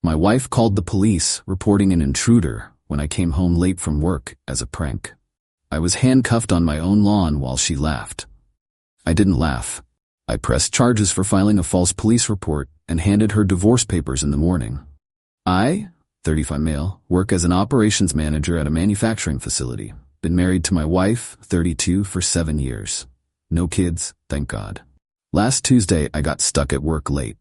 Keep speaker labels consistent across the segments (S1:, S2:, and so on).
S1: My wife called the police, reporting an intruder when I came home late from work as a prank. I was handcuffed on my own lawn while she laughed. I didn't laugh. I pressed charges for filing a false police report and handed her divorce papers in the morning. I, 35 male, work as an operations manager at a manufacturing facility. Been married to my wife, 32, for 7 years. No kids, thank God. Last Tuesday, I got stuck at work late.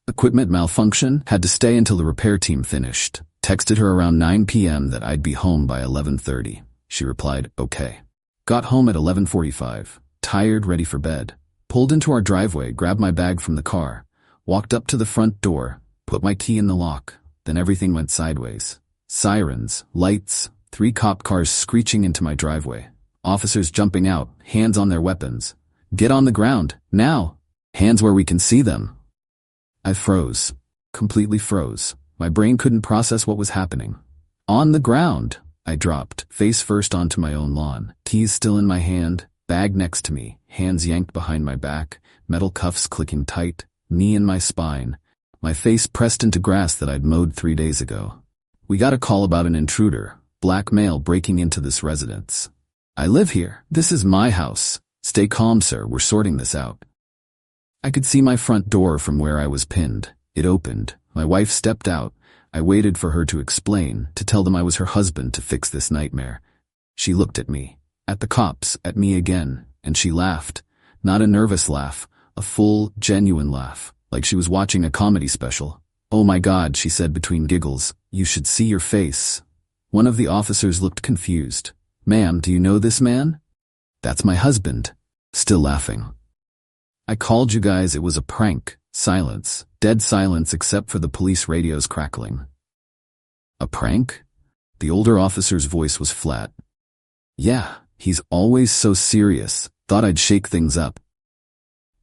S1: Equipment malfunction, had to stay until the repair team finished. Texted her around 9 p.m. that I'd be home by 11:30. She replied, okay. Got home at 11:45, tired, ready for bed. Pulled into our driveway, grabbed my bag from the car, walked up to the front door, put my key in the lock. Then everything went sideways. Sirens, lights, 3 cop cars screeching into my driveway. Officers jumping out, hands on their weapons. Get on the ground, now! Hands where we can see them. I froze. Completely froze. My brain couldn't process what was happening. On the ground, I dropped, face first onto my own lawn. Keys still in my hand, bag next to me, hands yanked behind my back, metal cuffs clicking tight, knee in my spine. My face pressed into grass that I'd mowed 3 days ago. We got a call about an intruder, black male breaking into this residence. I live here. This is my house. Stay calm, sir. We're sorting this out. I could see my front door from where I was pinned. It opened. My wife stepped out. I waited for her to explain, to tell them I was her husband to fix this nightmare. She looked at me, at the cops, at me again, and she laughed. Not a nervous laugh, a full, genuine laugh. Like she was watching a comedy special. Oh my God, she said between giggles, you should see your face. One of the officers looked confused. Ma'am, do you know this man? That's my husband. Still laughing. I called you guys, it was a prank. Silence. Dead silence except for the police radio's crackling. A prank? The older officer's voice was flat. Yeah, he's always so serious. Thought I'd shake things up.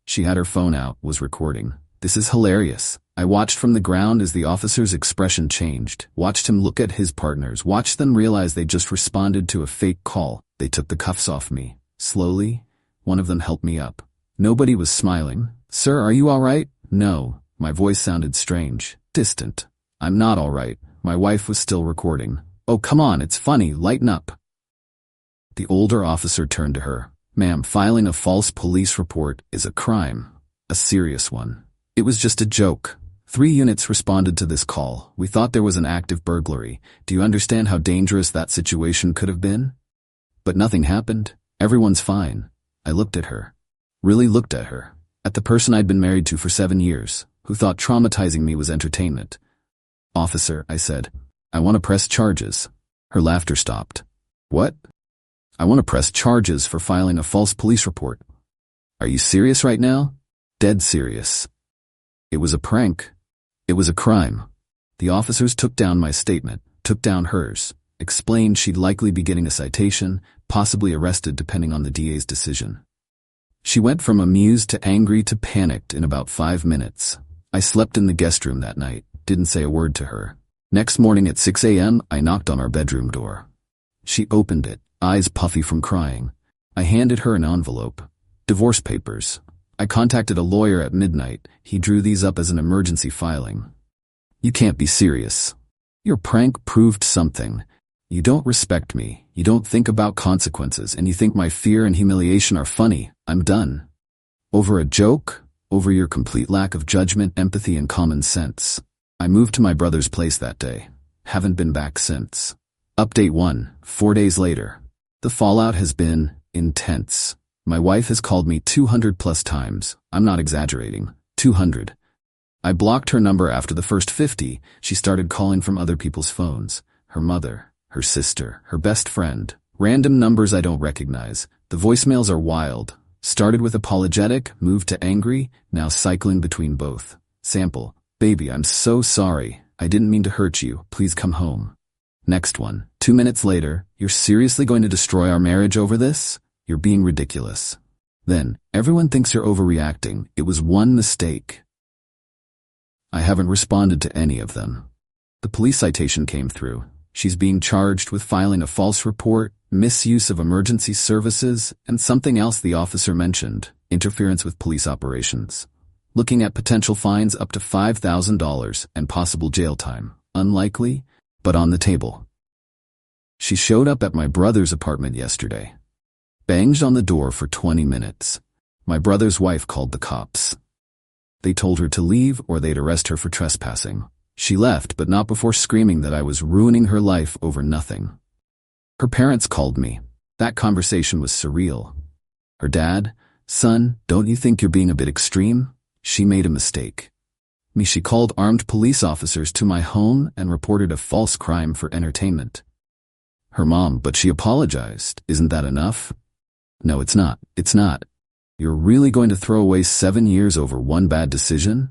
S1: She had her phone out, was recording. This is hilarious. I watched from the ground as the officer's expression changed, watched him look at his partners, watched them realize they just responded to a fake call. They took the cuffs off me. Slowly, one of them helped me up. Nobody was smiling. Sir, are you all right? No. My voice sounded strange, distant. I'm not all right. My wife was still recording. Oh, come on, it's funny, lighten up. The older officer turned to her. Ma'am, filing a false police report is a crime. A serious one. It was just a joke. 3 units responded to this call. We thought there was an active burglary. Do you understand how dangerous that situation could have been? But nothing happened. Everyone's fine. I looked at her. Really looked at her. At the person I'd been married to for 7 years, who thought traumatizing me was entertainment. Officer, I said, I want to press charges. Her laughter stopped. What? I want to press charges for filing a false police report. Are you serious right now? Dead serious. It was a prank. It was a crime. The officers took down my statement, took down hers, explained she'd likely be getting a citation, possibly arrested depending on the DA's decision. She went from amused to angry to panicked in about 5 minutes. I slept in the guest room that night, didn't say a word to her. Next morning at 6 a.m., I knocked on our bedroom door. She opened it, eyes puffy from crying. I handed her an envelope. Divorce papers. I contacted a lawyer at midnight. He drew these up as an emergency filing. You can't be serious. Your prank proved something. You don't respect me. You don't think about consequences, and you think my fear and humiliation are funny. I'm done. Over a joke? Over your complete lack of judgment, empathy, and common sense. I moved to my brother's place that day. Haven't been back since. Update 1, 4 days later. The fallout has been intense. My wife has called me 200 plus times. I'm not exaggerating. 200. I blocked her number after the first 50. She started calling from other people's phones. Her mother, her sister, her best friend. Random numbers I don't recognize. The voicemails are wild. Started with apologetic, moved to angry, now cycling between both. Sample. Baby, I'm so sorry. I didn't mean to hurt you. Please come home. Next one. 2 minutes later. You're seriously going to destroy our marriage over this? You're being ridiculous. Then, everyone thinks you're overreacting. It was one mistake. I haven't responded to any of them. The police citation came through. She's being charged with filing a false report, misuse of emergency services, and something else the officer mentioned, interference with police operations. looking at potential fines up to $5,000 and possible jail time. Unlikely, but on the table. She showed up at my brother's apartment yesterday. Banged on the door for 20 minutes. My brother's wife called the cops. They told her to leave or they'd arrest her for trespassing. She left, but not before screaming that I was ruining her life over nothing. Her parents called me. That conversation was surreal. Her dad, "Son, don't you think you're being a bit extreme?" She made a mistake. She called armed police officers to my home and reported a false crime for entertainment. Her mom, "But she apologized. Isn't that enough?" No, it's not. It's not. You're really going to throw away 7 years over one bad decision?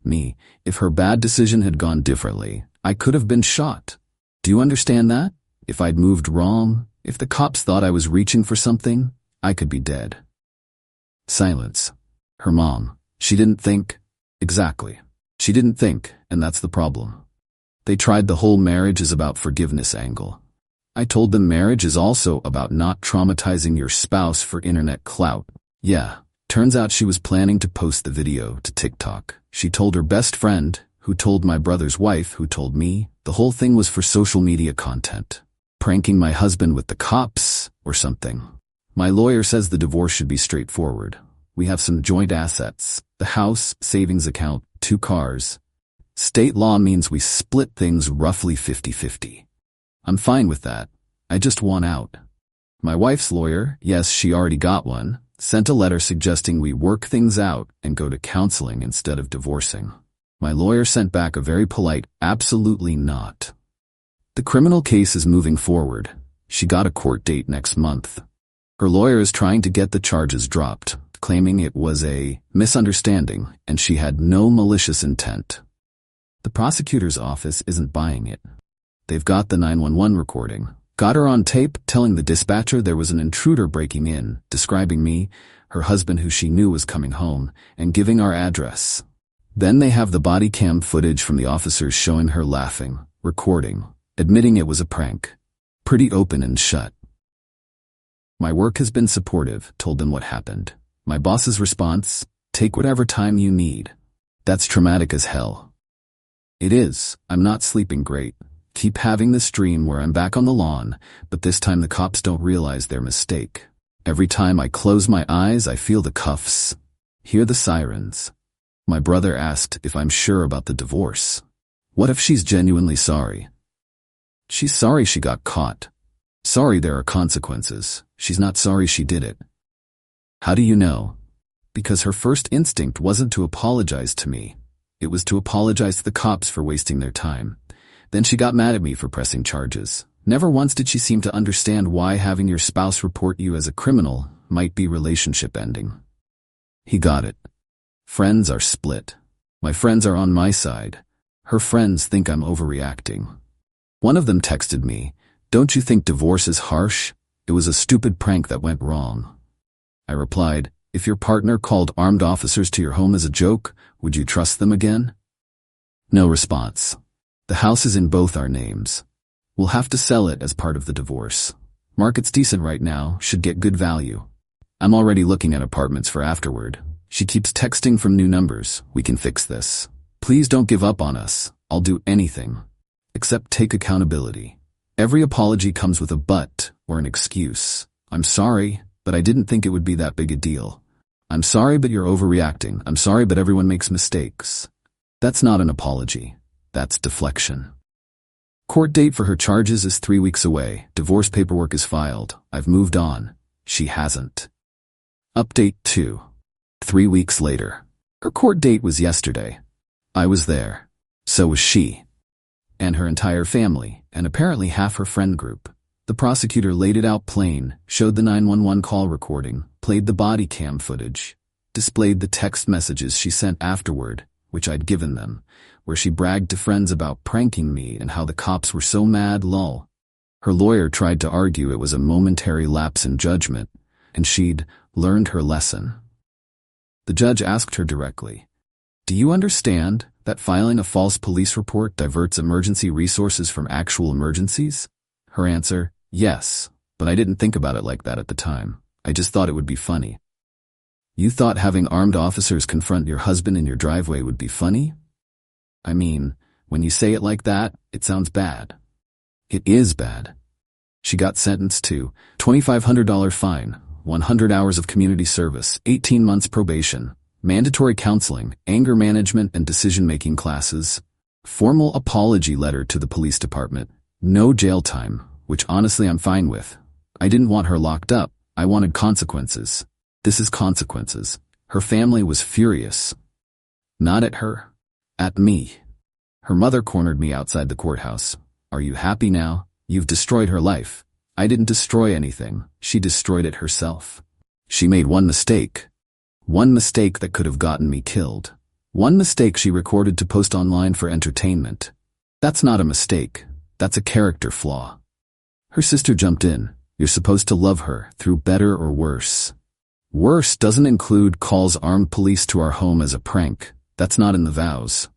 S1: Me, if her bad decision had gone differently, I could have been shot. Do you understand that? If I'd moved wrong, if the cops thought I was reaching for something, I could be dead. Silence. Her mom, "She didn't think." Exactly. She didn't think, and that's the problem. They tried the whole marriage is about forgiveness angle. I told them marriage is also about not traumatizing your spouse for internet clout. Yeah, turns out she was planning to post the video to TikTok. She told her best friend, who told my brother's wife, who told me. The whole thing was for social media content. Pranking my husband with the cops, or something. My lawyer says the divorce should be straightforward. We have some joint assets, the house, savings account, 2 cars. State law means we split things roughly 50-50. I'm fine with that. I just want out. My wife's lawyer, yes, she already got one, sent a letter suggesting we work things out and go to counseling instead of divorcing. My lawyer sent back a very polite, absolutely not. The criminal case is moving forward. She got a court date next month. Her lawyer is trying to get the charges dropped, claiming it was a misunderstanding and she had no malicious intent. The prosecutor's office isn't buying it. They've got the 911 recording, got her on tape telling the dispatcher there was an intruder breaking in, describing me, her husband who she knew was coming home, and giving our address. Then they have the body cam footage from the officers showing her laughing, recording, admitting it was a prank. Pretty open and shut. My work has been supportive, told them what happened. My boss's response, "Take whatever time you need." That's traumatic as hell. It is. I'm not sleeping great. Keep having this dream where I'm back on the lawn, but this time the cops don't realize their mistake. Every time I close my eyes, I feel the cuffs, hear the sirens. My brother asked if I'm sure about the divorce. What if she's genuinely sorry? She's sorry she got caught. Sorry there are consequences. She's not sorry she did it. How do you know? Because her first instinct wasn't to apologize to me. It was to apologize to the cops for wasting their time. Then she got mad at me for pressing charges. Never once did she seem to understand why having your spouse report you as a criminal might be relationship ending. He got it. Friends are split. My friends are on my side. Her friends think I'm overreacting. One of them texted me, "Don't you think divorce is harsh? It was a stupid prank that went wrong." I replied, "If your partner called armed officers to your home as a joke, would you trust them again?" No response. The house is in both our names. We'll have to sell it as part of the divorce. Market's decent right now, should get good value. I'm already looking at apartments for afterward. She keeps texting from new numbers. "We can fix this. Please don't give up on us. I'll do anything. Except take accountability." Every apology comes with a but or an excuse. "I'm sorry, but I didn't think it would be that big a deal. I'm sorry, but you're overreacting. I'm sorry, but everyone makes mistakes." That's not an apology. That's deflection. Court date for her charges is 3 weeks away. Divorce paperwork is filed. I've moved on. She hasn't. Update 2. 3 weeks later. Her court date was yesterday. I was there. So was she. And her entire family, and apparently half her friend group. The prosecutor laid it out plain, showed the 911 call recording, played the body cam footage, displayed the text messages she sent afterward, which I'd given them, where she bragged to friends about pranking me and how the cops were so mad, lol. Her lawyer tried to argue it was a momentary lapse in judgment, and she'd learned her lesson. The judge asked her directly, "Do you understand that filing a false police report diverts emergency resources from actual emergencies?" Her answer, "Yes, but I didn't think about it like that at the time. I just thought it would be funny." You thought having armed officers confront your husband in your driveway would be funny? I mean, when you say it like that, it sounds bad. It is bad. She got sentenced to $2,500 fine, 100 hours of community service, 18 months probation, mandatory counseling, anger management and decision-making classes, formal apology letter to the police department, no jail time, which honestly I'm fine with. I didn't want her locked up. I wanted consequences. This is consequences. Her family was furious. Not at her. At me. Her mother cornered me outside the courthouse. Are you happy now? You've destroyed her life. I didn't destroy anything. She destroyed it herself. She made one mistake. One mistake that could have gotten me killed. One mistake she recorded to post online for entertainment. That's not a mistake. That's a character flaw. Her sister jumped in. You're supposed to love her, through better or worse. Worse doesn't include calls armed police to our home as a prank. That's not in the vows.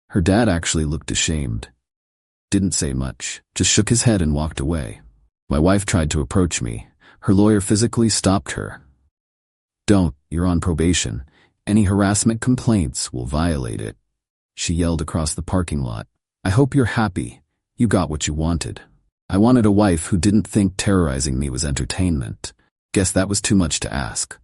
S1: Her dad actually looked ashamed. Didn't say much, just shook his head and walked away. My wife tried to approach me. Her lawyer physically stopped her. Don't, you're on probation. Any harassment complaints will violate it. She yelled across the parking lot. I hope you're happy. You got what you wanted. I wanted a wife who didn't think terrorizing me was entertainment. Guess that was too much to ask.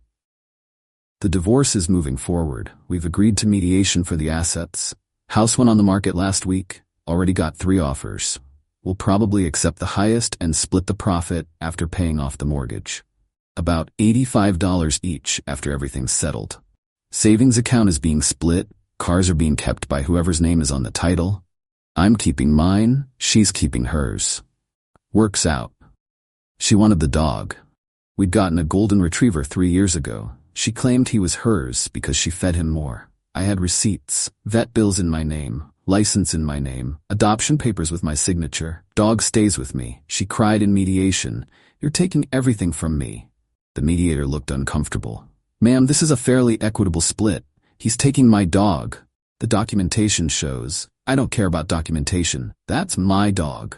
S1: The divorce is moving forward. We've agreed to mediation for the assets. House went on the market last week. Already got 3 offers. We'll probably accept the highest and split the profit after paying off the mortgage. About $85 each after everything's settled. Savings account is being split. Cars are being kept by whoever's name is on the title. I'm keeping mine. She's keeping hers. Works out. She wanted the dog. We'd gotten a golden retriever 3 years ago. She claimed he was hers because she fed him more. I had receipts, vet bills in my name, license in my name, adoption papers with my signature. Dog stays with me. She cried in mediation. You're taking everything from me. The mediator looked uncomfortable. Ma'am, this is a fairly equitable split. He's taking my dog. The documentation shows. I don't care about documentation. That's my dog.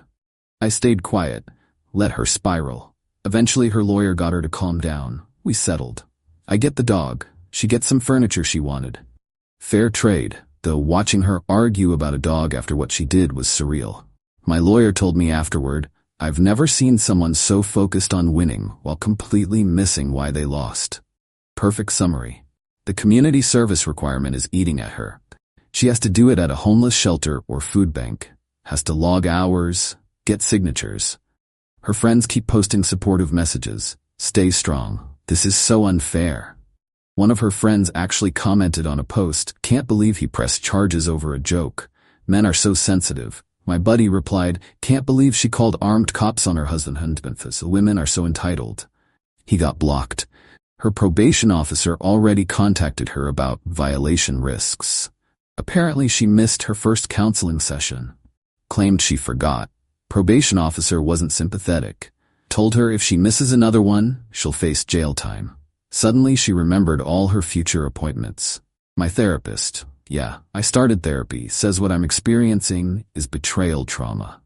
S1: I stayed quiet, let her spiral. Eventually her lawyer got her to calm down. We settled. I get the dog. She gets some furniture she wanted. Fair trade, though watching her argue about a dog after what she did was surreal. My lawyer told me afterward, I've never seen someone so focused on winning while completely missing why they lost. Perfect summary. The community service requirement is eating at her. She has to do it at a homeless shelter or food bank. Has to log hours, get signatures. Her friends keep posting supportive messages. Stay strong. This is so unfair. One of her friends actually commented on a post, can't believe he pressed charges over a joke. Men are so sensitive. My buddy replied, can't believe she called armed cops on her husband. Women are so entitled. He got blocked. Her probation officer already contacted her about violation risks. Apparently she missed her first counseling session. Claimed she forgot. Probation officer wasn't sympathetic. Told her if she misses another one, she'll face jail time. Suddenly she remembered all her future appointments. My therapist, yeah, I started therapy, says what I'm experiencing is betrayal trauma.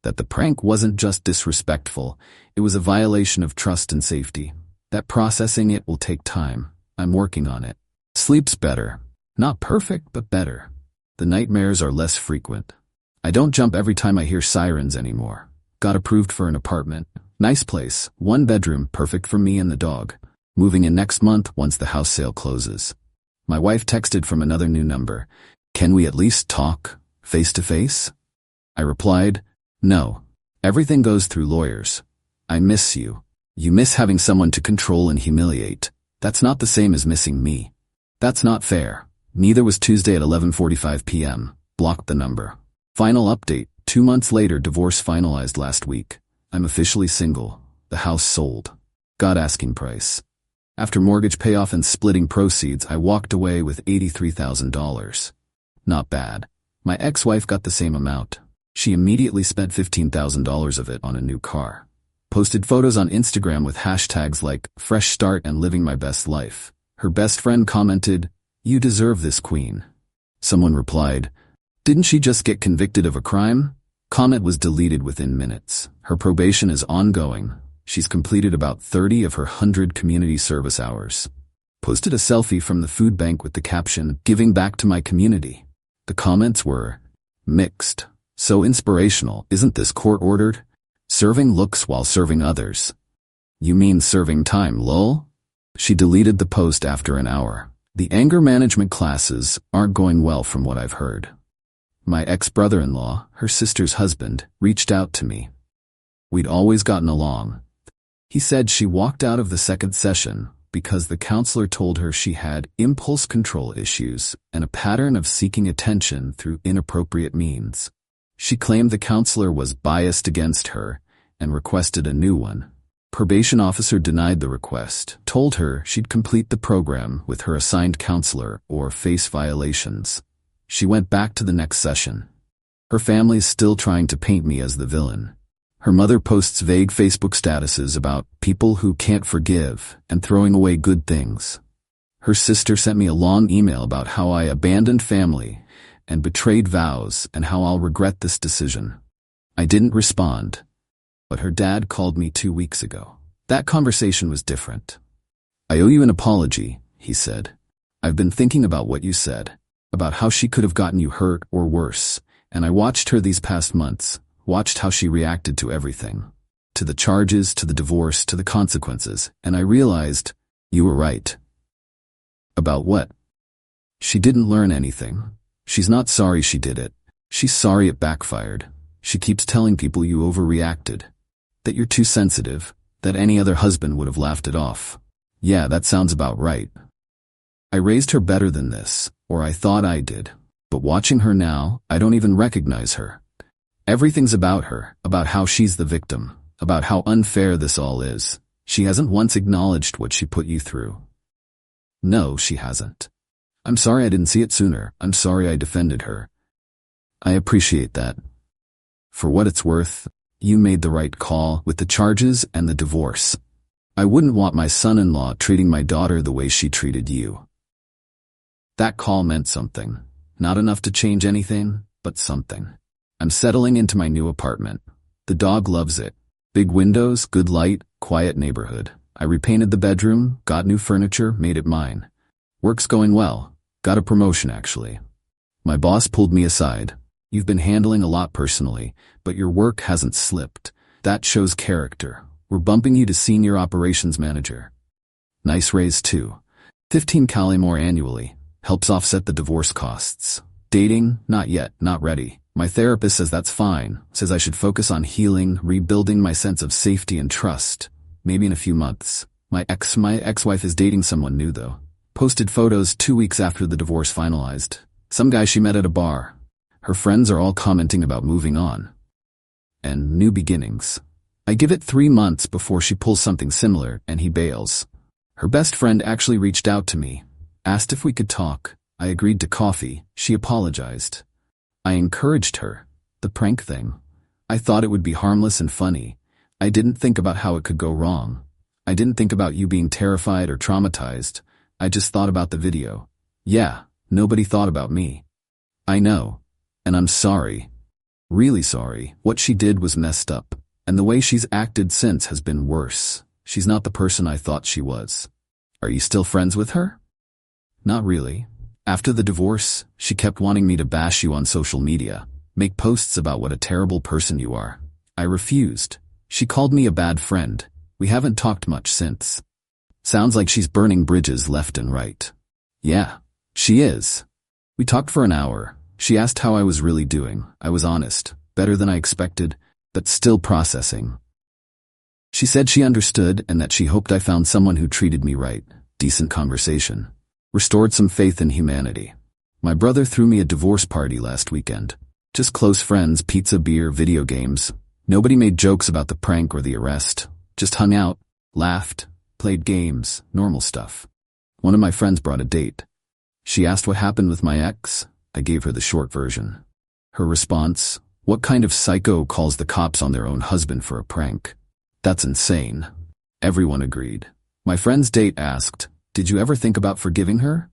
S1: That the prank wasn't just disrespectful, it was a violation of trust and safety. That processing it will take time. I'm working on it. Sleep's better. Not perfect, but better. The nightmares are less frequent. I don't jump every time I hear sirens anymore. Got approved for an apartment. Nice place, 1 bedroom, perfect for me and the dog. Moving in next month once the house sale closes. My wife texted from another new number. Can we at least talk, face to face? I replied, no. Everything goes through lawyers. I miss you. You miss having someone to control and humiliate. That's not the same as missing me. That's not fair. Neither was Tuesday at 11:45 p.m. Blocked the number. Final update, 2 months later, divorce finalized last week. I'm officially single. The house sold. Got asking price. After mortgage payoff and splitting proceeds, I walked away with $83,000. Not bad. My ex-wife got the same amount. She immediately spent $15,000 of it on a new car. Posted photos on Instagram with hashtags like fresh start and living my best life. Her best friend commented, you deserve this, queen. Someone replied, didn't she just get convicted of a crime? Comment was deleted within minutes. Her probation is ongoing. She's completed about 30 of her 100 community service hours. Posted a selfie from the food bank with the caption, "Giving back to my community." The comments were mixed. "So inspirational, isn't this court-ordered? Serving looks while serving others. You mean serving time, lol?" She deleted the post after an hour. The anger management classes aren't going well from what I've heard. My ex-brother-in-law, her sister's husband, reached out to me. We'd always gotten along. He said she walked out of the second session because the counselor told her she had impulse control issues and a pattern of seeking attention through inappropriate means. She claimed the counselor was biased against her and requested a new one. Probation officer denied the request, told her she'd complete the program with her assigned counselor or face violations. She went back to the next session. Her family's still trying to paint me as the villain. Her mother posts vague Facebook statuses about people who can't forgive and throwing away good things. Her sister sent me a long email about how I abandoned family and betrayed vows and how I'll regret this decision. I didn't respond, but her dad called me 2 weeks ago. That conversation was different. "I owe you an apology," he said. "I've been thinking about what you said, about how she could have gotten you hurt or worse, and I watched her these past months. Watched how she reacted to everything. To the charges, to the divorce, to the consequences, and I realized you were right." "About what?" "She didn't learn anything. She's not sorry she did it. She's sorry it backfired. She keeps telling people you overreacted, that you're too sensitive, that any other husband would have laughed it off. Yeah, that sounds about right. I raised her better than this, or I thought I did, but watching her now, I don't even recognize her. Everything's about her, about how she's the victim, about how unfair this all is. She hasn't once acknowledged what she put you through." "No, she hasn't. I'm sorry I didn't see it sooner. I'm sorry I defended her." "I appreciate that. For what it's worth, you made the right call with the charges and the divorce. I wouldn't want my son-in-law treating my daughter the way she treated you." That call meant something. Not enough to change anything, but something. I'm settling into my new apartment. The dog loves it. Big windows, good light, quiet neighborhood. I repainted the bedroom, got new furniture, made it mine. Work's going well. Got a promotion, actually. My boss pulled me aside. "You've been handling a lot personally, but your work hasn't slipped. That shows character. We're bumping you to senior operations manager." Nice raise too. 15 Qley more annually. Helps offset the divorce costs. Dating? Not yet, not ready. My therapist says that's fine, says I should focus on healing, rebuilding my sense of safety and trust. Maybe in a few months. My ex-wife is dating someone new though. Posted photos 2 weeks after the divorce finalized. Some guy she met at a bar. Her friends are all commenting about moving on. And new beginnings. I give it 3 months before she pulls something similar and he bails. Her best friend actually reached out to me. Asked if we could talk. I agreed to coffee. She apologized. I encouraged her. The prank thing. I thought it would be harmless and funny. I didn't think about how it could go wrong. I didn't think about you being terrified or traumatized. I just thought about the video. Yeah, nobody thought about me. I know. And I'm sorry. Really sorry. What she did was messed up. And the way she's acted since has been worse. She's not the person I thought she was. Are you still friends with her? Not really. After the divorce, she kept wanting me to bash you on social media, make posts about what a terrible person you are. I refused. She called me a bad friend. We haven't talked much since. Sounds like she's burning bridges left and right. Yeah, she is. We talked for an hour. She asked how I was really doing. I was honest, better than I expected, but still processing. She said she understood and that she hoped I found someone who treated me right. Decent conversation. Restored some faith in humanity. My brother threw me a divorce party last weekend. Just close friends, pizza, beer, video games. Nobody made jokes about the prank or the arrest. Just hung out, laughed, played games, normal stuff. One of my friends brought a date. She asked what happened with my ex. I gave her the short version. Her response, "What kind of psycho calls the cops on their own husband for a prank? That's insane." Everyone agreed. My friend's date asked, "Did you ever think about forgiving her?"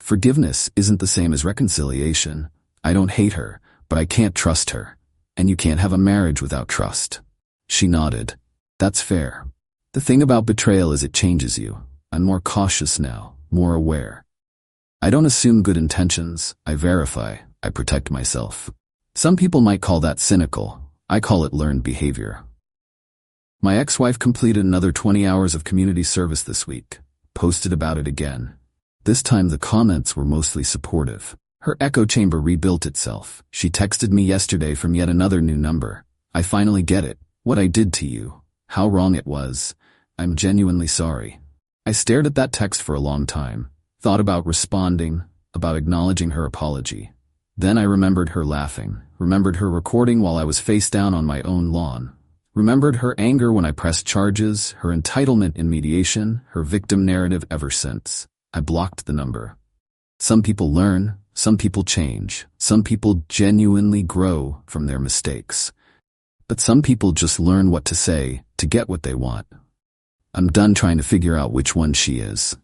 S1: Forgiveness isn't the same as reconciliation. I don't hate her, but I can't trust her. And you can't have a marriage without trust. She nodded. That's fair. The thing about betrayal is it changes you. I'm more cautious now, more aware. I don't assume good intentions, I verify, I protect myself. Some people might call that cynical. I call it learned behavior. My ex-wife completed another 20 hours of community service this week. Posted about it again. This time the comments were mostly supportive. Her echo chamber rebuilt itself. She texted me yesterday from yet another new number. I finally get it. What I did to you. How wrong it was. I'm genuinely sorry. I stared at that text for a long time. Thought about responding, about acknowledging her apology. Then I remembered her laughing. Remembered her recording while I was face down on my own lawn. Remembered her anger when I pressed charges, her entitlement in mediation, her victim narrative ever since. I blocked the number. Some people learn, some people change, some people genuinely grow from their mistakes. But some people just learn what to say to get what they want. I'm done trying to figure out which one she is.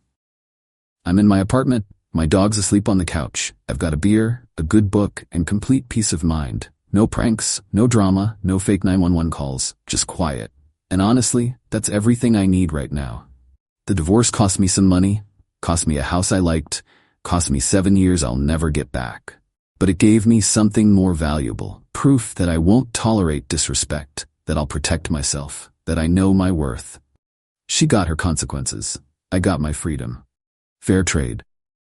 S1: I'm in my apartment, my dog's asleep on the couch. I've got a beer, a good book, and complete peace of mind. No pranks, no drama, no fake 911 calls, just quiet. And honestly, that's everything I need right now. The divorce cost me some money, cost me a house I liked, cost me 7 years I'll never get back. But it gave me something more valuable, proof that I won't tolerate disrespect, that I'll protect myself, that I know my worth. She got her consequences. I got my freedom. Fair trade.